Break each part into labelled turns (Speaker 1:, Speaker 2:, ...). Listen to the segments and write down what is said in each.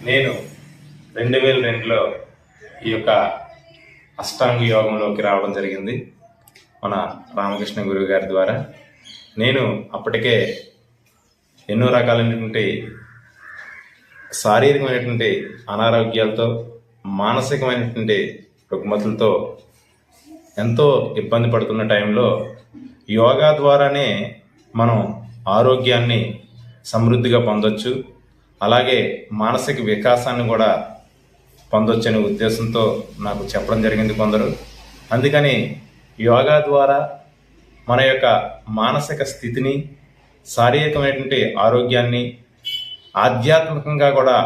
Speaker 1: నేను 2002లో ఈ యొక్క అష్టాంగ యోగంలోకి రావడం జరిగింది మన రామకృష్ణ గురువు గారి ద్వారా. నేను అప్పటికే ఎన్నో రకాలైనటువంటి శారీరకమైనటువంటి అనారోగ్యాలతో, మానసికమైనటువంటి రుగ్మతులతో ఎంతో ఇబ్బంది పడుతున్న టైంలో యోగా ద్వారానే మనం ఆరోగ్యాన్ని సమృద్ధిగా పొందొచ్చు, అలాగే మానసిక వికాసాన్ని కూడా పొందొచ్చు అనే ఉద్దేశంతో నాకు చెప్పడం జరిగింది కొందరు. అందుకని యోగా ద్వారా మన యొక్క మానసిక స్థితిని, శారీరకమైనటువంటి ఆరోగ్యాన్ని, ఆధ్యాత్మికంగా కూడా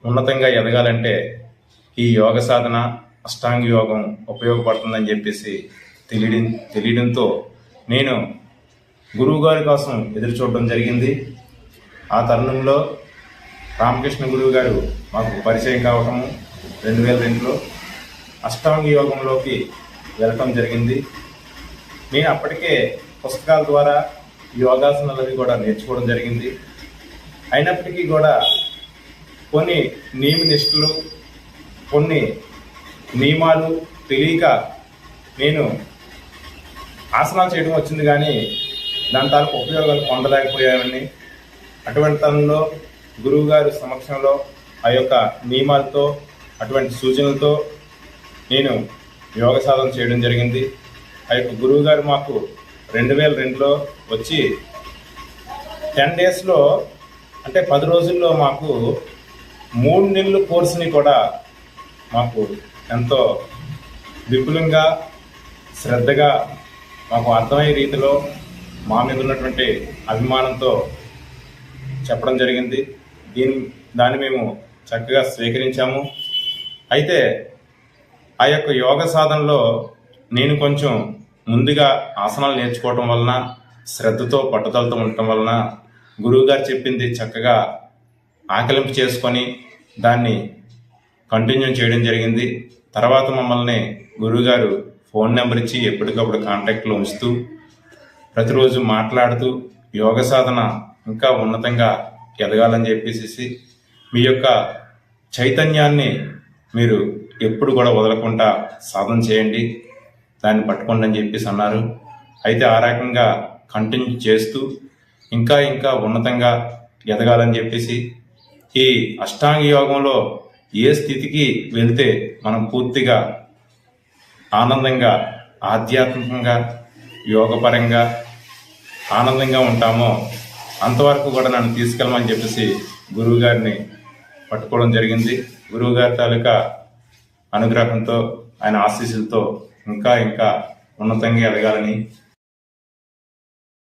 Speaker 1: ఉన్నతంగా ఎదగాలంటే ఈ యోగ సాధన, అష్టాంగ యోగం ఉపయోగపడుతుందని చెప్పేసి తెలియడంతో నేను గురువు గారి కోసం ఎదురు చూడడం జరిగింది. ఆ తరుణంలో రామకృష్ణ గురువు గారు మాకు పరిచయం కావటము 2002లో అష్టాంగ యోగంలోకి వెళ్ళటం జరిగింది. నేను అప్పటికే పుస్తకాల ద్వారా యోగాసనాలవి కూడా నేర్చుకోవడం జరిగింది. అయినప్పటికీ కూడా కొన్ని నియమనిష్టలు, కొన్ని నియమాలు తెలియక నేను ఆసనాలు చేయడం వచ్చింది, కానీ దాని తాలూకు ఉపయోగాలు పొందలేకపోయామని. అటువంటి తరుణంలో గురువుగారి సమక్షంలో ఆ యొక్క నియమాలతో, అటువంటి సూచనలతో నేను యోగ సాధన చేయడం జరిగింది. ఆ యొక్క గురువుగారు మాకు 2002లో వచ్చి 10 డేస్లో, అంటే 10 రోజుల్లో మాకు 3 నెలల కోర్సుని కూడా మాకు ఎంతో విపులంగా, శ్రద్ధగా, మాకు అర్థమయ్యే రీతిలో మా మీద ఉన్నటువంటి అభిమానంతో చెప్పడం జరిగింది. దాన్ని మేము చక్కగా స్వీకరించాము. అయితే ఆ యొక్క యోగ సాధనలో నేను కొంచెం ముందుగా ఆసనాలు నేర్చుకోవటం వలన, శ్రద్ధతో పట్టుదలతో ఉండటం వలన గురువుగారు చెప్పింది చక్కగా ఆకలింపు చేసుకొని దాన్ని కంటిన్యూ చేయడం జరిగింది. తర్వాత మమ్మల్ని గురువుగారు ఫోన్ నెంబర్ ఇచ్చి ఎప్పటికప్పుడు కాంటాక్ట్లో ఉంచుతూ, ప్రతిరోజు మాట్లాడుతూ యోగ సాధన ఇంకా ఉన్నతంగా ఎదగాలని చెప్పేసి, మీ యొక్క చైతన్యాన్ని మీరు ఎప్పుడు కూడా వదలకుండా సాధన చేయండి, దాన్ని పట్టుకోండి అని చెప్పేసి అన్నారు. అయితే ఆ రకంగా కంటిన్యూ చేస్తూ ఇంకా ఇంకా ఉన్నతంగా ఎదగాలని చెప్పేసి, ఈ అష్టాంగ యోగంలో ఏ స్థితికి వెళ్తే మనం పూర్తిగా ఆనందంగా, ఆధ్యాత్మికంగా, యోగపరంగా ఆనందంగా ఉంటామో అంతవరకు కూడా నన్ను తీసుకెళ్ళమని చెప్పేసి గురువు గారిని పట్టుకోవడం జరిగింది. గురువు గారి తాలూకా అనుగ్రహంతో, ఆయన ఆశీస్సులతో ఇంకా ఇంకా ఉన్నతంగా ఎదగాలని